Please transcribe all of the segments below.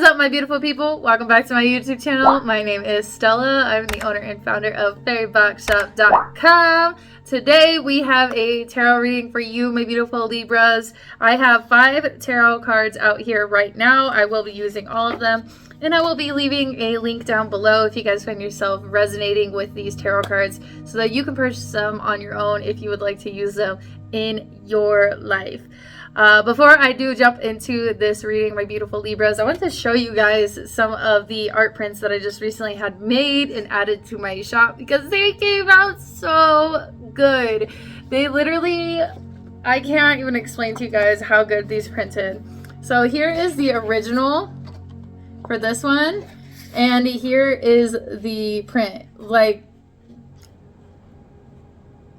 What is up, my beautiful people? Welcome back to my YouTube channel. My name is Stella. I'm the owner and founder of fairyboxshop.com. Today we have a tarot reading for you, my beautiful Libras. I have 5 tarot cards out here right now. I will be using all of them, and I will be leaving a link down below if you guys find yourself resonating with these tarot cards so that you can purchase them on your own if you would like to use them in your life. Before I do jump into this reading, my beautiful Libras, I want to show you guys some of the art prints that I just recently had made and added to my shop because they came out so good. They literally, I can't even explain to you guys how good these printed. So here is the original for this one, and here is the print. Like,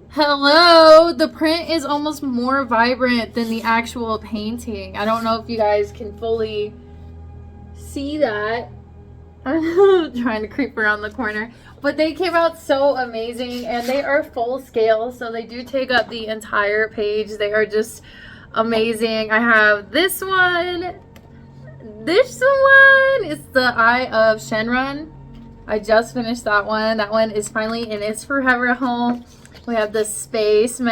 hello, the print is almost more vibrant than the actual painting. I don't know if you guys can fully see that. I'm trying to creep around the corner, but they came out so amazing, and they are full scale, so they do take up the entire page. They are just amazing. I have this one. This one is the Eye of Shenron. I just finished that one. That one is finally in its forever home. We have the spaceman,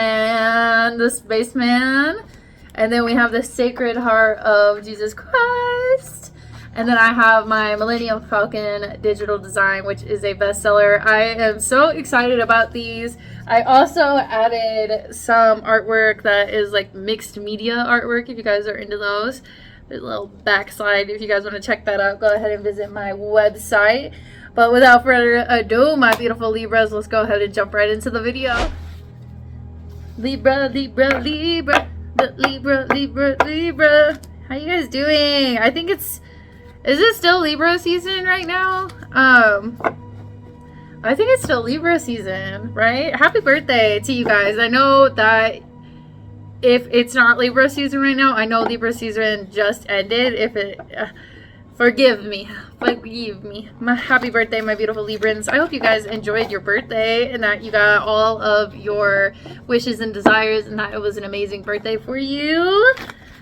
and then we have the Sacred Heart of Jesus Christ. And then I have my Millennium Falcon digital design, which is a bestseller. I am so excited about these. I also added some artwork that is like mixed media artwork, if you guys are into those. There's a little backslide. If you guys want to check that out, go ahead and visit my website. But without further ado, my beautiful Libras, let's go ahead and jump right into the video. Libra, Libra, Libra, Libra, Libra, Libra. How you guys doing? I think is it still Libra season right now? I think it's still Libra season, right? Happy birthday to you guys. I know that if it's not Libra season right now, I know Libra season just ended. If it... forgive me. My happy birthday, my beautiful Librans. I hope you guys enjoyed your birthday and that you got all of your wishes and desires and that it was an amazing birthday for you.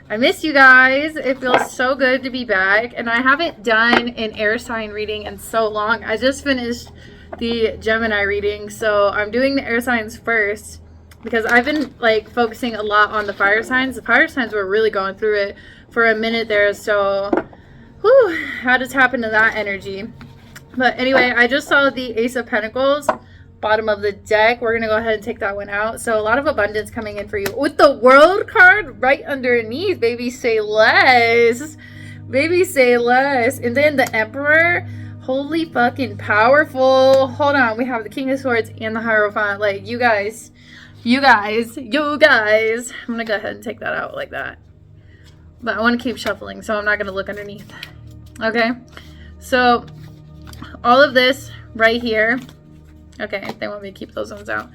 I miss you guys. It feels so good to be back, and I haven't done an air sign reading in so long. I just finished the Gemini reading, so I'm doing the air signs first because I've been like focusing a lot on the fire signs. The fire signs were really going through it for a minute there, so whew, had to tap into that energy. But anyway, I just saw the Ace of Pentacles, bottom of the deck. We're going to go ahead and take that one out. So a lot of abundance coming in for you. With the World card right underneath, baby, say less. Baby, say less. And then the Emperor, holy fucking powerful. Hold on, we have the King of Swords and the Hierophant. Like, you guys. I'm going to go ahead and take that out like that. But I want to keep shuffling, so I'm not going to look underneath. Okay, so all of this right here. Okay, they want me to keep those ones out.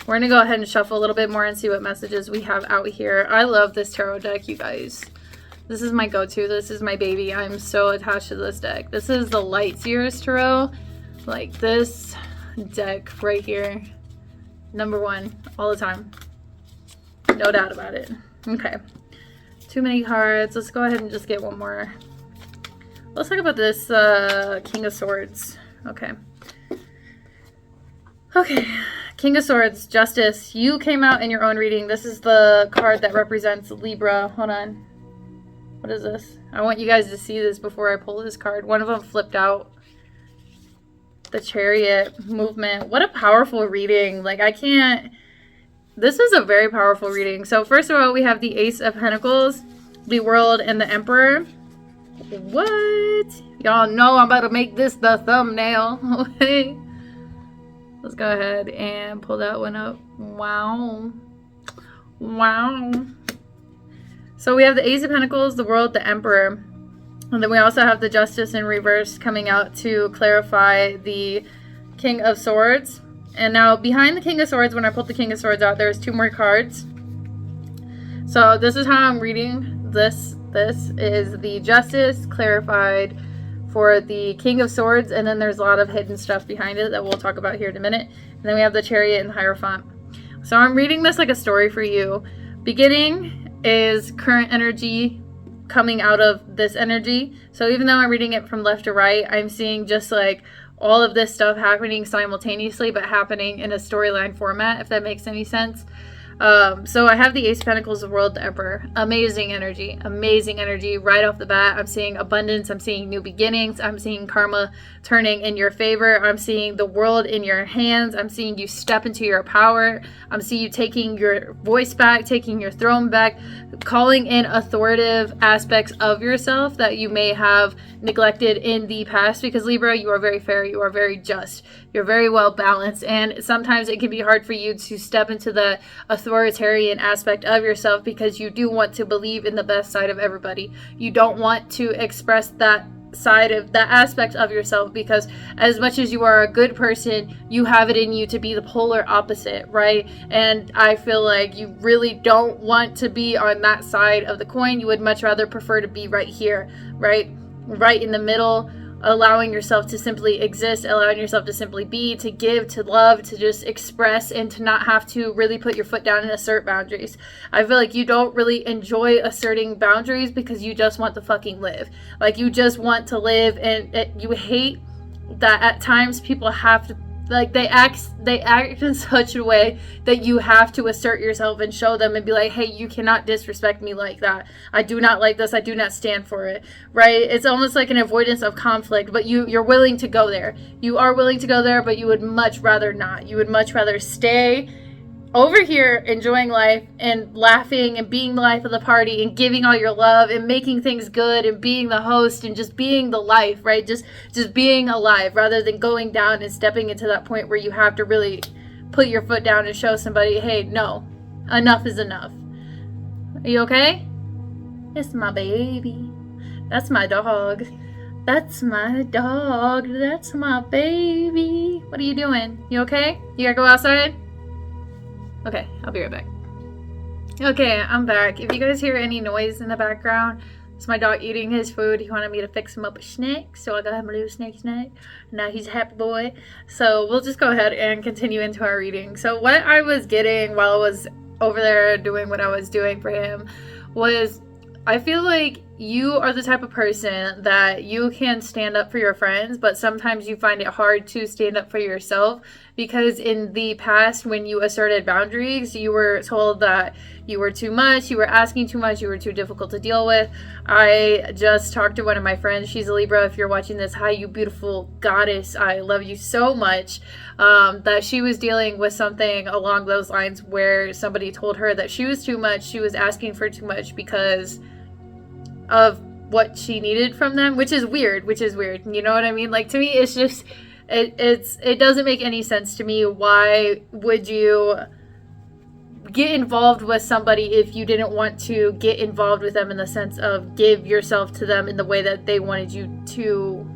We're going to go ahead and shuffle a little bit more and see what messages we have out here. I love this tarot deck, you guys. This is my go-to. This is my baby. I'm so attached to this deck. This is the Light Years Tarot. Like, this deck right here. #1 all the time. No doubt about it. Okay. Too many cards. Let's go ahead and just get one more. Let's talk about this King of Swords. Okay. Okay. King of Swords, Justice. You came out in your own reading. This is the card that represents Libra. Hold on. What is this? I want you guys to see this before I pull this card. One of them flipped out. The Chariot movement. What a powerful reading. Like, I can't... This is a very powerful reading. So first of all, we have the Ace of Pentacles, the World, and the Emperor. What? Y'all know I'm about to make this the thumbnail. Okay. Let's go ahead and pull that one up. Wow. Wow. So we have the Ace of Pentacles, the World, the Emperor. And then we also have the Justice in reverse coming out to clarify the King of Swords. And now behind the King of Swords, when I pulled the King of Swords out, there's 2 more cards. So this is how I'm reading this. This is the Justice clarified for the King of Swords. And then there's a lot of hidden stuff behind it that we'll talk about here in a minute. And then we have the Chariot and the Hierophant. So I'm reading this like a story for you. Beginning is current energy coming out of this energy. So even though I'm reading it from left to right, I'm seeing just like all of this stuff happening simultaneously, but happening in a storyline format, if that makes any sense. So I have the Ace of Pentacles, the World, the Emperor. Amazing energy right off the bat. I'm seeing abundance. I'm seeing new beginnings. I'm seeing karma turning in your favor. I'm seeing the world in your hands. I'm seeing you step into your power. I'm seeing you taking your voice back, taking your throne back, calling in authoritative aspects of yourself that you may have neglected in the past, because Libra, you are very fair, you are very just, you're very well balanced, and sometimes it can be hard for you to step into the authoritarian aspect of yourself because you do want to believe in the best side of everybody. You don't want to express that side of that aspect of yourself, because as much as you are a good person, you have it in you to be the polar opposite, right? And I feel like you really don't want to be on that side of the coin. You would much rather prefer to be right here, right in the middle, allowing yourself to simply exist, allowing yourself to simply be, to give, to love, to just express, and to not have to really put your foot down and assert boundaries. I feel like you don't really enjoy asserting boundaries because you just want to fucking live. Like, you just want to live, and you hate that at times people have to, like, they act in such a way that you have to assert yourself and show them and be like, hey, you cannot disrespect me like that. I do not like this. I do not stand for it, right? It's almost like an avoidance of conflict, but you're willing to go there. You are willing to go there, but you would much rather not. You would much rather stay over here enjoying life and laughing and being the life of the party and giving all your love and making things good and being the host and just being the life, right? Just being alive, rather than going down and stepping into that point where you have to really put your foot down and show somebody, hey, no, enough is enough. Are you okay? It's my baby. That's my dog. That's my dog. That's my baby. What are you doing? You okay? You gotta go outside? Okay, I'll be right back. Okay, I'm back. If you guys hear any noise in the background, it's my dog eating his food. He wanted me to fix him up a snack, so I got him a little snack. Now he's a happy boy. So we'll just go ahead and continue into our reading. So what I was getting while I was over there doing what I was doing for him was, I feel like you are the type of person that you can stand up for your friends, but sometimes you find it hard to stand up for yourself, because in the past, when you asserted boundaries, you were told that you were too much, you were asking too much, you were too difficult to deal with. I just talked to one of my friends. She's a Libra. If you're watching this, hi, you beautiful goddess. I love you so much. That she was dealing with something along those lines where somebody told her that she was too much. She was asking for too much because of what she needed from them, which is weird. You know what I mean? Like, to me, it's just, it doesn't make any sense to me. Why would you get involved with somebody if you didn't want to get involved with them in the sense of give yourself to them in the way that they wanted you to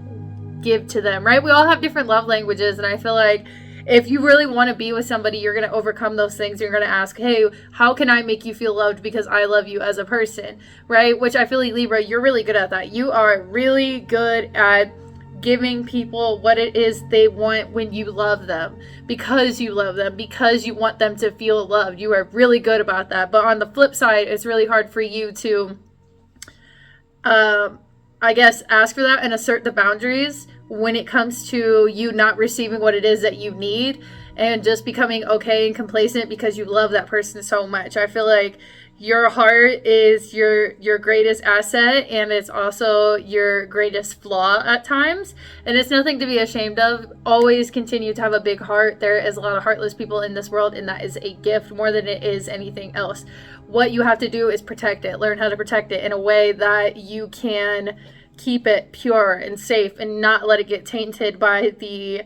give to them, right? We all have different love languages, and I feel like if you really want to be with somebody, you're going to overcome those things. You're going to ask, hey, how can I make you feel loved because I love you as a person, right? Which I feel like, Libra, you're really good at that. You are really good at giving people what it is they want when you love them, because you love them, because you want them to feel loved. You are really good about that. But on the flip side, it's really hard for you to, I guess, ask for that and assert the boundaries when it comes to you not receiving what it is that you need and just becoming okay and complacent because you love that person so much. I feel like your heart is your greatest asset, and it's also your greatest flaw at times. And it's nothing to be ashamed of. Always continue to have a big heart. There is a lot of heartless people in this world, and that is a gift more than it is anything else. What you have to do is protect it. Learn how to protect it in a way that you can keep it pure and safe and not let it get tainted by the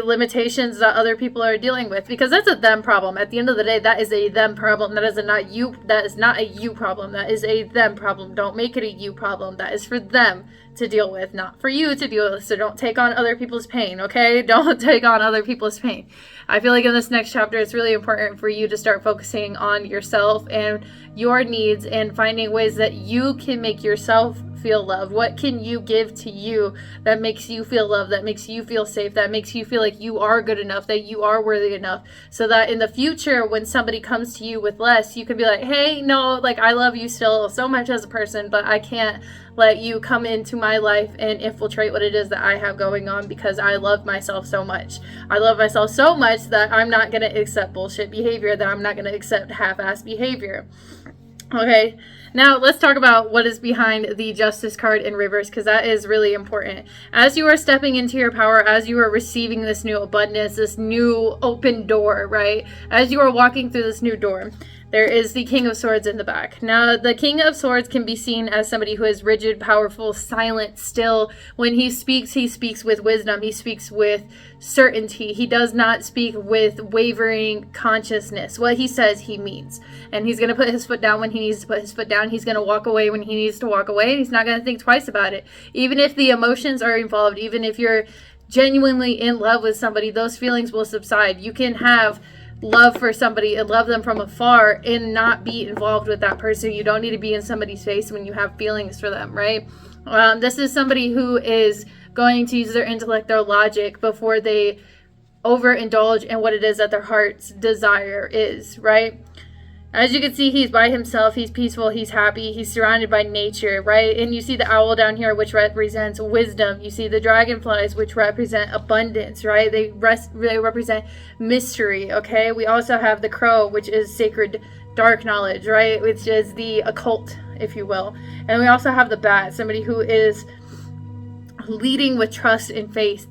limitations that other people are dealing with, because that's a them problem. At the end of the day, that is a them problem. That is not a you problem. That is a them problem. Don't make it a you problem. That is for them to deal with, not for you to deal with. So don't take on other people's pain, okay? Don't take on other people's pain. I feel like in this next chapter, it's really important for you to start focusing on yourself and your needs and finding ways that you can make yourself feel loved? What can you give to you that makes you feel loved, that makes you feel safe, that makes you feel like you are good enough, that you are worthy enough, so that in the future when somebody comes to you with less, you can be like, hey, no, like, I love you still so much as a person, but I can't let you come into my life and infiltrate what it is that I have going on, because I love myself so much. I love myself so much that I'm not going to accept bullshit behavior, that I'm not going to accept half-ass behavior. Okay, now let's talk about what is behind the Justice card in reverse, because that is really important. As you are stepping into your power, as you are receiving this new abundance, this new open door, right? As you are walking through this new door, there is the King of Swords in the back. Now, the King of Swords can be seen as somebody who is rigid, powerful, silent, still. When he speaks with wisdom. He speaks with certainty. He does not speak with wavering consciousness. What he says, he means. And he's going to put his foot down when he needs to put his foot down. He's going to walk away when he needs to walk away. And he's not going to think twice about it. Even if the emotions are involved, even if you're genuinely in love with somebody, those feelings will subside. You can have love for somebody and love them from afar and not be involved with that person. You don't need to be in somebody's face when you have feelings for them, right? This is somebody who is going to use their intellect, their logic, before they overindulge in what it is that their heart's desire is, right? As you can see, he's by himself, he's peaceful, he's happy, he's surrounded by nature, right? And you see the owl down here, which represents wisdom. You see the dragonflies, which represent abundance, right? They represent mystery, okay? We also have the crow, which is sacred dark knowledge, right? Which is the occult, if you will. And we also have the bat, somebody who is leading with trust and faith,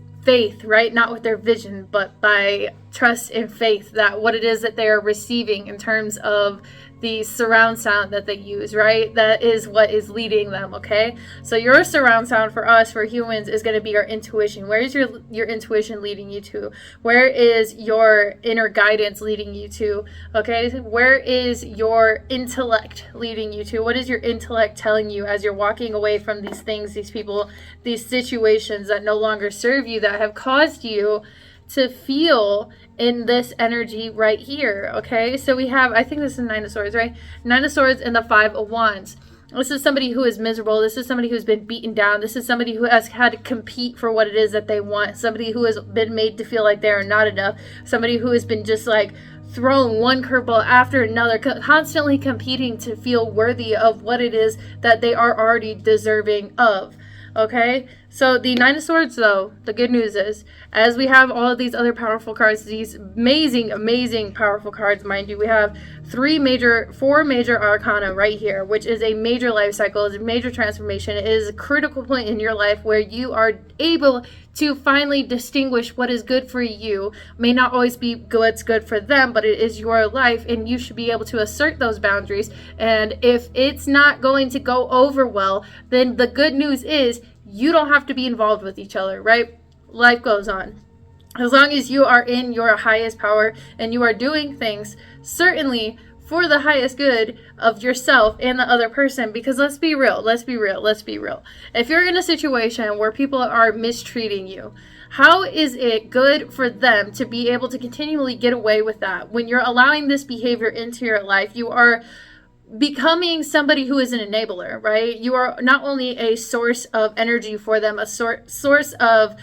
right? Not with their vision, but by trust and faith that what it is that they are receiving in terms of the surround sound that they use, right? That is what is leading them, okay? So your surround sound for us, for humans, is going to be our intuition. Where is your intuition leading you to? Where is your inner guidance leading you to? Okay? Where is your intellect leading you to? What is your intellect telling you as you're walking away from these things, these people, these situations that no longer serve you, that have caused you to feel in this energy right here, okay? So we have, I think this is Nine of Swords, right? Nine of Swords and the Five of Wands. This is somebody who is miserable. This is somebody who's been beaten down. This is somebody who has had to compete for what it is that they want. Somebody who has been made to feel like they are not enough. Somebody who has been just like thrown one curveball after another, constantly competing to feel worthy of what it is that they are already deserving of. Okay, so the Nine of Swords, though, the good news is, as we have all of these other powerful cards, these amazing powerful cards, mind you, we have four major arcana right here, which is a major life cycle, is a major transformation. It is a critical point in your life where you are able to finally distinguish what is good for you. May not always be what's good for them, but it is your life, and you should be able to assert those boundaries. And if it's not going to go over well, then the good news is you don't have to be involved with each other, right? Life goes on. As long as you are in your highest power and you are doing things certainly for the highest good of yourself and the other person, because let's be real. If you're in a situation where people are mistreating you, how is it good for them to be able to continually get away with that? When you're allowing this behavior into your life, you are becoming somebody who is an enabler, right? You are not only a source of energy for them, a source of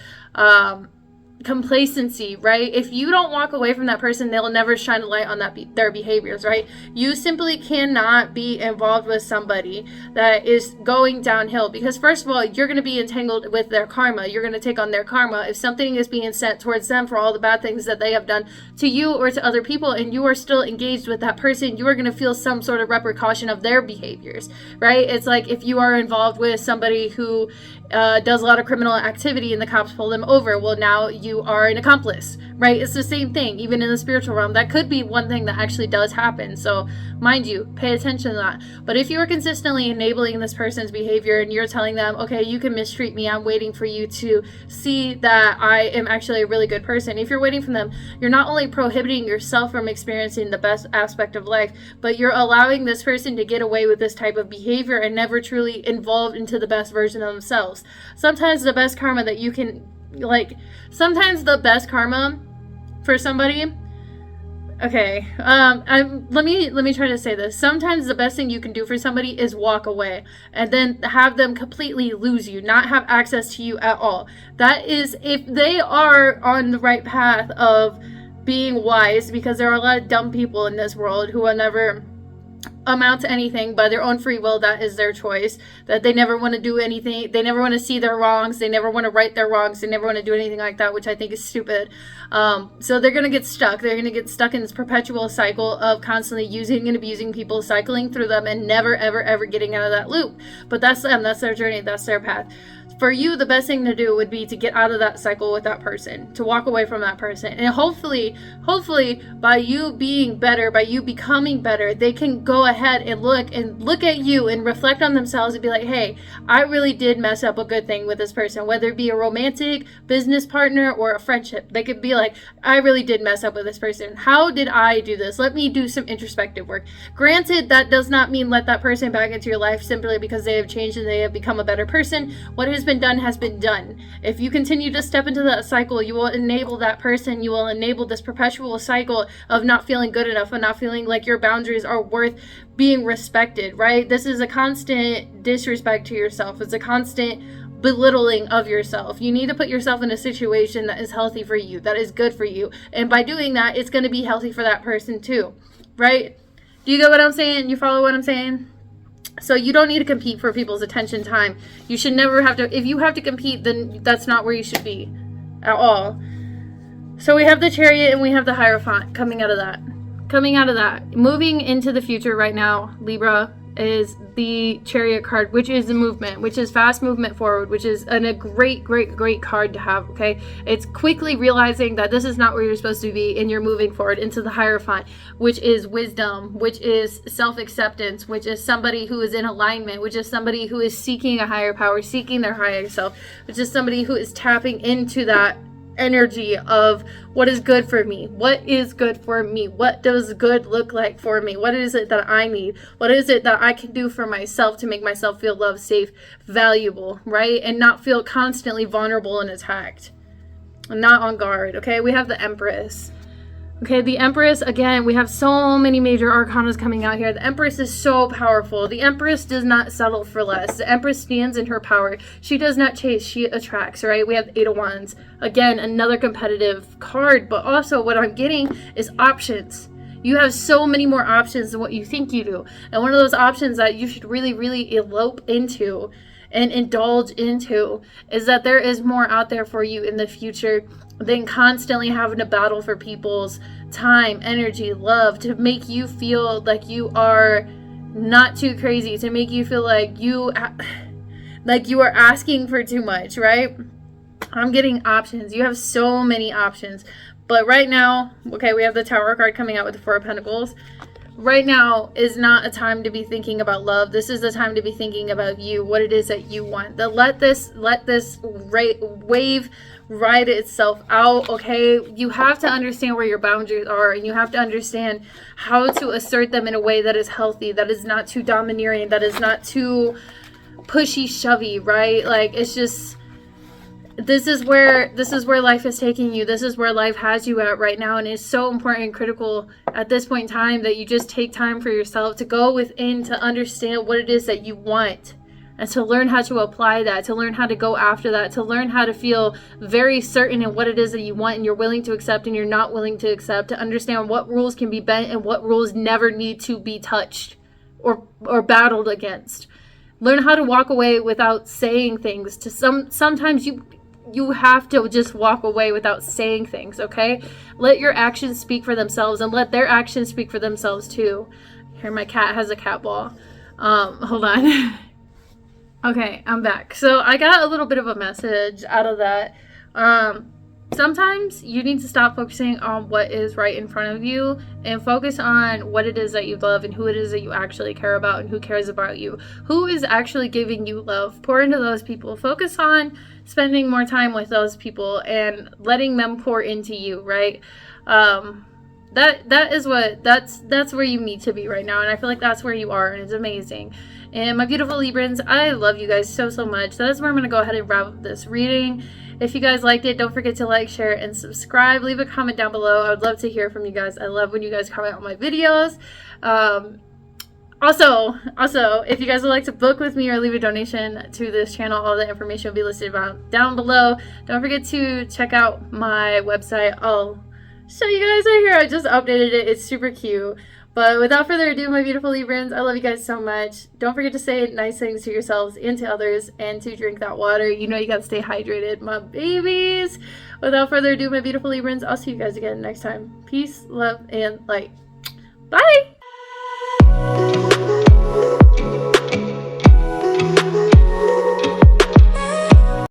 complacency, right? If you don't walk away from that person, they'll never shine a light on their behaviors, right? You simply cannot be involved with somebody that is going downhill, because first of all, you're going to be entangled with their karma. You're going to take on their karma. If something is being sent towards them for all the bad things that they have done to you or to other people, and you are still engaged with that person, you are going to feel some sort of repercussion of their behaviors, right? It's like if you are involved with somebody who does a lot of criminal activity and the cops pull them over, well, now you are an accomplice, right? It's the same thing, even in the spiritual realm. That could be one thing that actually does happen. So mind you, pay attention to that. But if you are consistently enabling this person's behavior and you're telling them, okay, you can mistreat me, I'm waiting for you to see that I am actually a really good person. If you're waiting for them, you're not only prohibiting yourself from experiencing the best aspect of life, but you're allowing this person to get away with this type of behavior and never truly evolve into the best version of themselves. Sometimes the best karma that you can, sometimes the best karma for somebody Okay. Let me try to say this. Sometimes the best thing you can do for somebody is walk away and then have them completely lose you, not have access to you at all. That is if they are on the right path of being wise, because there are a lot of dumb people in this world who will never amount to anything by their own free will. That is their choice, that they never want to do anything, they never want to see their wrongs, they never want to right their wrongs, they never want to do anything like that, which I think is stupid. So they're going to get stuck in this perpetual cycle of constantly using and abusing people, cycling through them and never ever ever getting out of that loop. But that's them, that's their journey, that's their path. For you, the best thing to do would be to get out of that cycle with that person, to walk away from that person. And hopefully, by you being better, by you becoming better, they can go ahead and look at you and reflect on themselves and be like, hey, I really did mess up a good thing with this person, whether it be a romantic, business partner, or a friendship. They could be like, I really did mess up with this person. How did I do this? Let me do some introspective work. Granted, that does not mean let that person back into your life simply because they have changed and they have become a better person. What has been done. If you continue to step into that cycle, you will enable that person, you will enable this perpetual cycle of not feeling good enough and not feeling like your boundaries are worth being respected, right? This is a constant disrespect to yourself. It's a constant belittling of yourself. You need to put yourself in a situation that is healthy for you, that is good for you. And by doing that, it's going to be healthy for that person too, right? Do you get what I'm saying? You follow what I'm saying? So you don't need to compete for people's attention time. You should never have to. If you have to compete, then that's not where you should be at all. So we have the Chariot and we have the Hierophant coming out of that. Moving into the future right now, Libra, is the Chariot card, which is the movement, which is fast movement forward, which is a great card to have, okay? It's quickly realizing that this is not where you're supposed to be and you're moving forward into the Hierophant, which is wisdom, which is self-acceptance, which is somebody who is in alignment, which is somebody who is seeking a higher power, seeking their higher self, which is somebody who is tapping into that energy of what is good for me, what does good look like for me, what is it that I need, what is it that I can do for myself to make myself feel loved, safe, valuable, right? And not feel constantly vulnerable and attacked, not on guard. Okay, we have the Empress. Okay, the Empress, again, we have so many major arcanas coming out here. The Empress is so powerful. The Empress does not settle for less. The Empress stands in her power. She does not chase, she attracts, right? We have the Eight of Wands. Again, another competitive card, but also what I'm getting is options. You have so many more options than what you think you do. And one of those options that you should really elope into and indulge into is that there is more out there for you in the future than constantly having to battle for people's time, energy, love, to make you feel like you are not too crazy, to make you feel like you are asking for too much, right? I'm getting options. You have so many options. But right now, okay, we have the Tower card coming out with the Four of Pentacles. Right now is not a time to be thinking about love. This is the time to be thinking about you, what it is that you want. Let this wave ride itself out, okay? You have to understand where your boundaries are, and you have to understand how to assert them in a way that is healthy, that is not too domineering, that is not too pushy shovey, right? Like, it's just, this is where life is taking you. This is where life has you at right now, and it's so important and critical at this point in time that you just take time for yourself to go within, to understand what it is that you want, and to learn how to apply that, to learn how to go after that, to learn how to feel very certain in what it is that you want and you're willing to accept and you're not willing to accept, to understand what rules can be bent and what rules never need to be touched or battled against. Learn how to walk away without saying things. Sometimes you have to just walk away without saying things, okay? Let your actions speak for themselves, and let their actions speak for themselves too. Here, my cat has a cat ball. Hold on. Okay, I'm back. So I got a little bit of a message out of that. Sometimes you need to stop focusing on what is right in front of you and focus on what it is that you love and who it is that you actually care about and who cares about you. Who is actually giving you love? Pour into those people. Focus on spending more time with those people and letting them pour into you, right? That's where you need to be right now, and I feel like that's where you are, and it's amazing. And my beautiful Librans, I love you guys so, so much. That is where I'm going to go ahead and wrap up this reading. If you guys liked it, don't forget to like, share, and subscribe. Leave a comment down below. I would love to hear from you guys. I love when you guys comment on my videos. Also, if you guys would like to book with me or leave a donation to this channel, all the information will be listed down below. Don't forget to check out my website. I'll show you guys right here. I just updated it. It's super cute. But without further ado, my beautiful Librans, I love you guys so much. Don't forget to say nice things to yourselves and to others, and to drink that water. You know you gotta stay hydrated, my babies. Without further ado, my beautiful Librans, I'll see you guys again next time. Peace, love, and light. Bye!